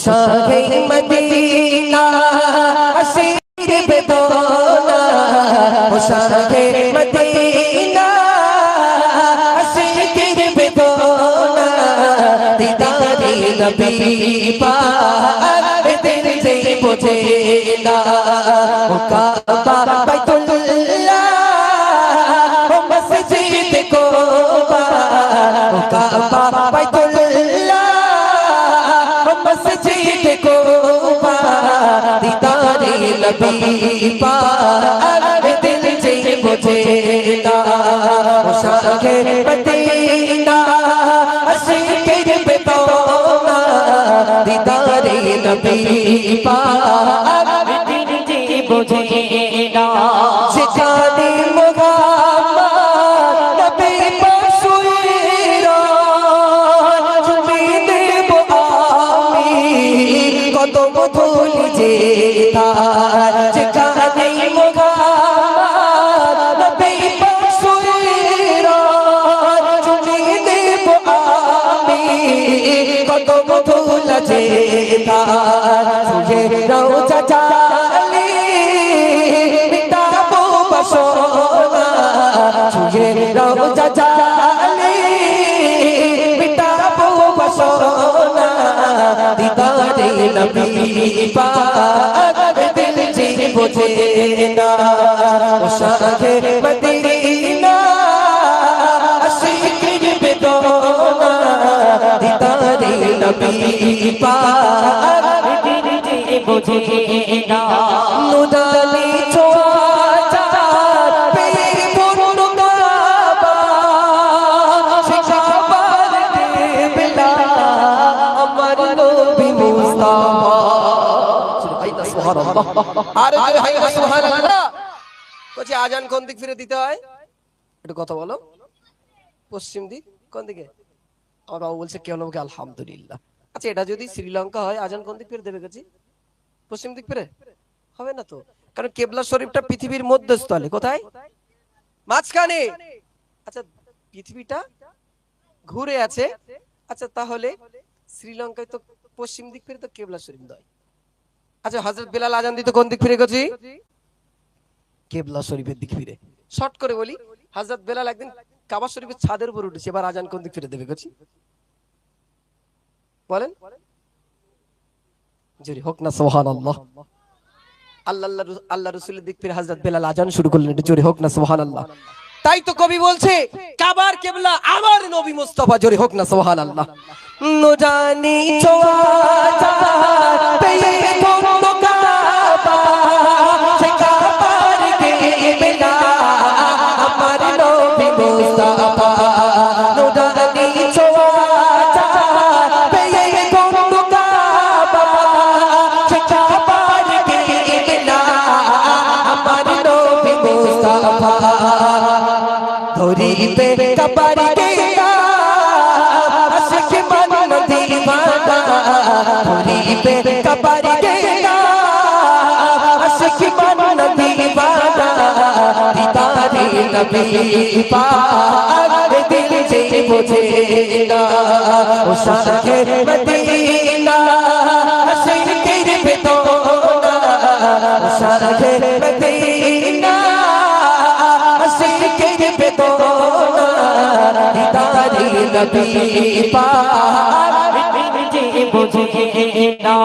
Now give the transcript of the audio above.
শাহে Medina আসির বেদনা ও শাহে Medina আসির বেদনা দিদারে নবী পাক দিল से বুঝে না ও কাবা বাইতুল্লাহ ও মসজিদ কোবা ও কাবা বাইতুল্লাহ ও মসজিদ কোবা দিদারে নবী পাক দিল से বুঝে না ও শাহে মদিনা আশিকের বেদনা দিদারে নবী পাক দিল से বুঝে না যেখানে মুহাম্মদ নবী পাক শুয়ে রয় চুমে দেব আমি কদম ধুলি যে তার যেখানে মুহাম্মদ নবী পাক শুয়ে রয় চুমে দেব আমি কদম ধুলি যে তার শুয়ে রওজা জালি মিটাবো বাসনা শুয়ে রওজা জালি মিটাবো বাসনা দিদারে নবী পাক দিল से বুঝে না ও শাহে মদিনা আশিকের বেদনা দিদারে নবী পাক দিল से বুঝে না নুদানি ছোঁয়া চাঁদ পীর পূর্ণ কাবা শিকাবার দেবলা আমার নবী মুস্তাফা সুবহানাল্লাহ আরে জোরে হাই সুবহানাল্লাহ কোচি আজান কোন দিক ফিরে দিতে হয় একটু কথা বলো পশ্চিম দিক কোন দিকে আমার বাবু বলছে কেউ লোকে আলহামদুলিল্লাহ আচ্ছা এটা যদি শ্রীলঙ্কা হয় আজান কোন দিক ফিরে দেবে কোচি পশ্চিম দিক ফিরে হবে না তো কারণ কেবলা শরীফটা পৃথিবীর মধ্যস্থলে কোথায় মাঝখানে আচ্ছা পৃথিবীটা ঘুরে আছে আচ্ছা তাহলে শ্রীলঙ্কায় তো পশ্চিম দিক ফিরে তো কেবলা শরীফ নয় আচ্ছা হযরত বেলাল আজান দিতে কোন দিক ফিরে গেছি কেবলা শরীফের দিক ফিরে শর্ট করে বলি হযরত বেলাল একদিন কাবা শরীফের ছাদের উপর উঠেছে এবার আজান কোন দিক ফিরে দেবে গেছি বলেন জোরে হোক না সুবহানাল্লাহ আল্লাহ রাসূলের দিক ফিরে হযরত বেলাল আজান শুরু করলেন এটা জোরে হোক না সুবহানাল্লাহ তাই তো কবি বলছে কাবার কিবলা আমার নবী মুস্তাফা জোরে হোক না সুবহানাল্লাহ নো জানি ছোঁয়া চাঁদ পীর পূর্ণ কাবা সে কাবার কিবলা আমার নবী মুস্তাফা নো জানি ছোঁয়া চাঁদ পীর পূর্ণ কাবা সে কাবার কিবলা আমার নবী মুস্তাফা ধরিবে কাবার কিবলা আশিক মান দিওয়ানা ধরিবে কাবার কিবলা আশিক মান দিওয়ানা দিদারে নবী পাক দিল से বুঝে না ও শাহে মদিনা আশিকের বেদনা ও শাহে মদিনা আশিকের বেদনা দিদারে নবী পাক দিল से বুঝে না